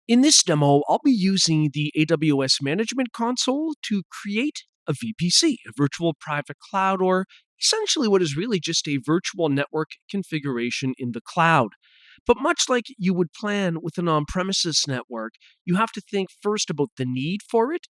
In this demo, I'll be using the AWS Management Console to create a VPC, a virtual private cloud, or essentially what is really just a virtual network configuration in the cloud. But much like you would plan with an on-premises network, you have to think first about the need for it.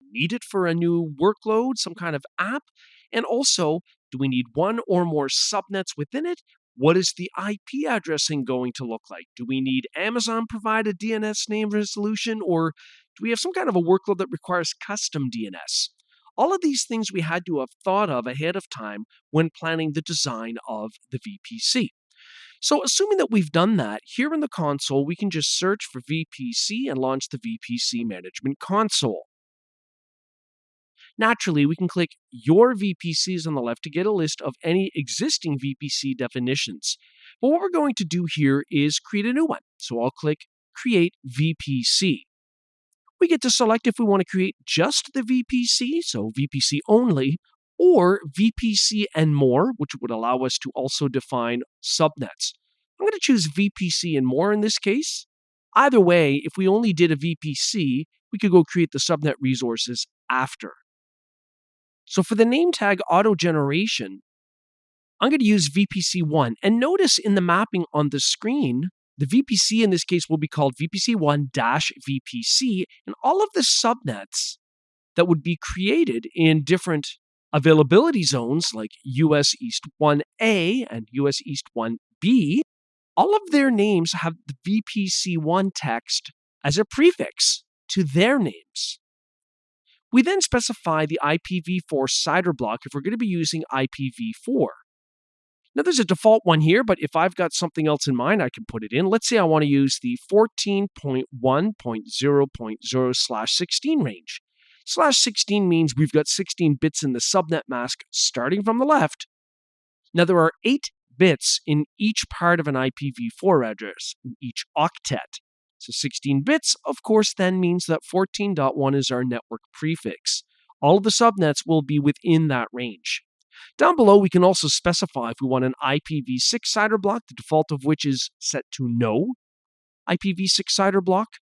Need it for a new workload, some kind of app? And also, do we need one or more subnets within it? What is the IP addressing going to look like? Do we need Amazon provided DNS name resolution, or do we have some kind of a workload that requires custom DNS? All of these things we had to have thought of ahead of time when planning the design of the VPC. So, assuming that we've done that, here in the console, we can just search for VPC and launch the VPC Management Console. Naturally, we can click Your VPCs on the left to get a list of any existing VPC definitions. But what we're going to do here is create a new one. So I'll click Create VPC. We get to select if we want to create just the VPC, so VPC only, or VPC and more, which would allow us to also define subnets. I'm going to choose VPC and more in this case. Either way, if we only did a VPC, we could go create the subnet resources after. So for the name tag auto generation, I'm going to use VPC1. And notice in the mapping on the screen, the VPC in this case will be called VPC1-VPC, and all of the subnets that would be created in different availability zones like US East 1A and US East 1B, all of their names have the VPC1 text as a prefix to their names. We then specify the IPv4 CIDR block if we're going to be using IPv4. Now there's a default one here, but if I've got something else in mind, I can put it in. Let's say I want to use the 14.1.0.0/16 range. /16 means we've got 16 bits in the subnet mask starting from the left. Now there are 8 bits in each part of an IPv4 address, in each octet. So 16 bits, of course, then means that 14.1 is our network prefix. All of the subnets will be within that range. Down below, we can also specify if we want an IPv6 CIDR block, the default of which is set to no IPv6 CIDR block.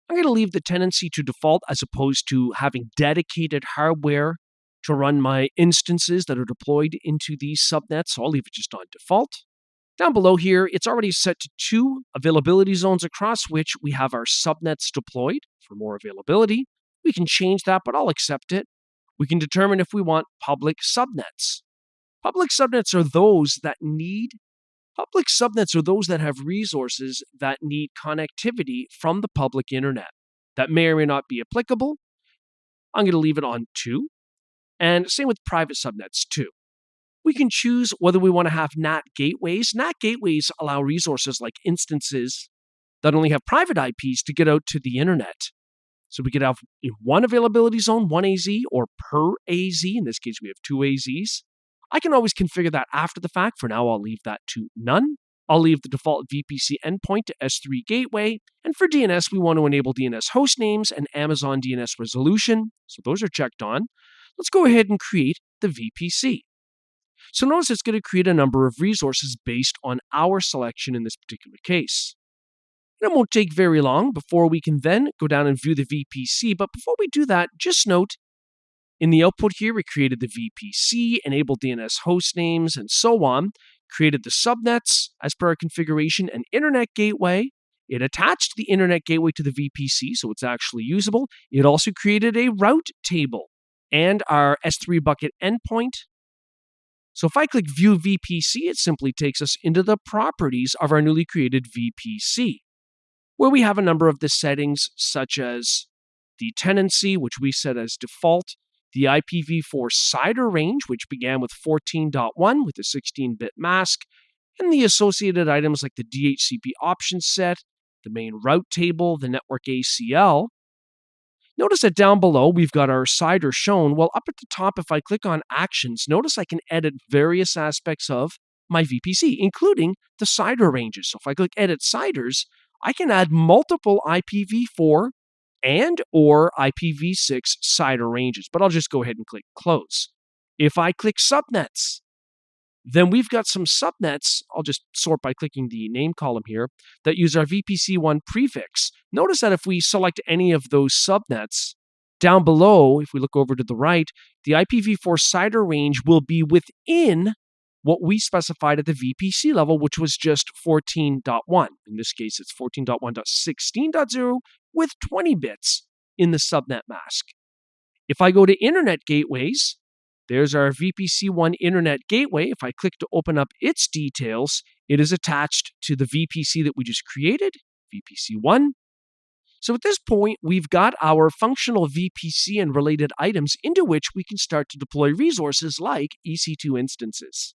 I'm going to leave the tenancy to default as opposed to having dedicated hardware to run my instances that are deployed into these subnets, so I'll leave it just on default. Down below here, it's already set to 2 availability zones across which we have our subnets deployed for more availability. We can change that, but I'll accept it. We can determine if we want public subnets. Public subnets are those that have resources that need connectivity from the public internet. That may or may not be applicable. I'm going to leave it on 2. And same with private subnets too. We can choose whether we want to have NAT gateways. NAT gateways allow resources like instances that only have private IPs to get out to the internet. So we could have in one availability zone, 1 AZ, or per AZ. In this case, we have 2 AZs. I can always configure that after the fact. For now, I'll leave that to none. I'll leave the default VPC endpoint to S3 gateway. And for DNS, we want to enable DNS host names and Amazon DNS resolution. So those are checked on. Let's go ahead and create the VPC. So notice it's going to create a number of resources based on our selection in this particular case. And it won't take very long before we can then go down and view the VPC. But before we do that, just note, in the output here, we created the VPC, enabled DNS host names, and so on, created the subnets as per our configuration, an internet gateway. It attached the internet gateway to the VPC, so it's actually usable. It also created a route table and our S3 bucket endpoint. So if I click View VPC, it simply takes us into the properties of our newly created VPC, where we have a number of the settings such as the tenancy, which we set as default, the IPv4 CIDR range, which began with 14.1 with a 16-bit mask, and the associated items like the DHCP option set, the main route table, the network ACL. Notice that down below, we've got our CIDR shown. Well, up at the top, if I click on Actions, notice I can edit various aspects of my VPC, including the CIDR ranges. So if I click Edit CIDRs, I can add multiple IPv4 and or IPv6 CIDR ranges, but I'll just go ahead and click Close. If I click Subnets, Then we've got some subnets, I'll just sort by clicking the name column here, that use our VPC1 prefix. Notice that if we select any of those subnets, down below, if we look over to the right, the IPv4 CIDR range will be within what we specified at the VPC level, which was just 14.1. In this case, it's 14.1.16.0 with 20 bits in the subnet mask. If I go to Internet Gateways, there's our VPC1 Internet Gateway. If I click to open up its details, it is attached to the VPC that we just created, VPC1. So at this point, we've got our functional VPC and related items into which we can start to deploy resources like EC2 instances.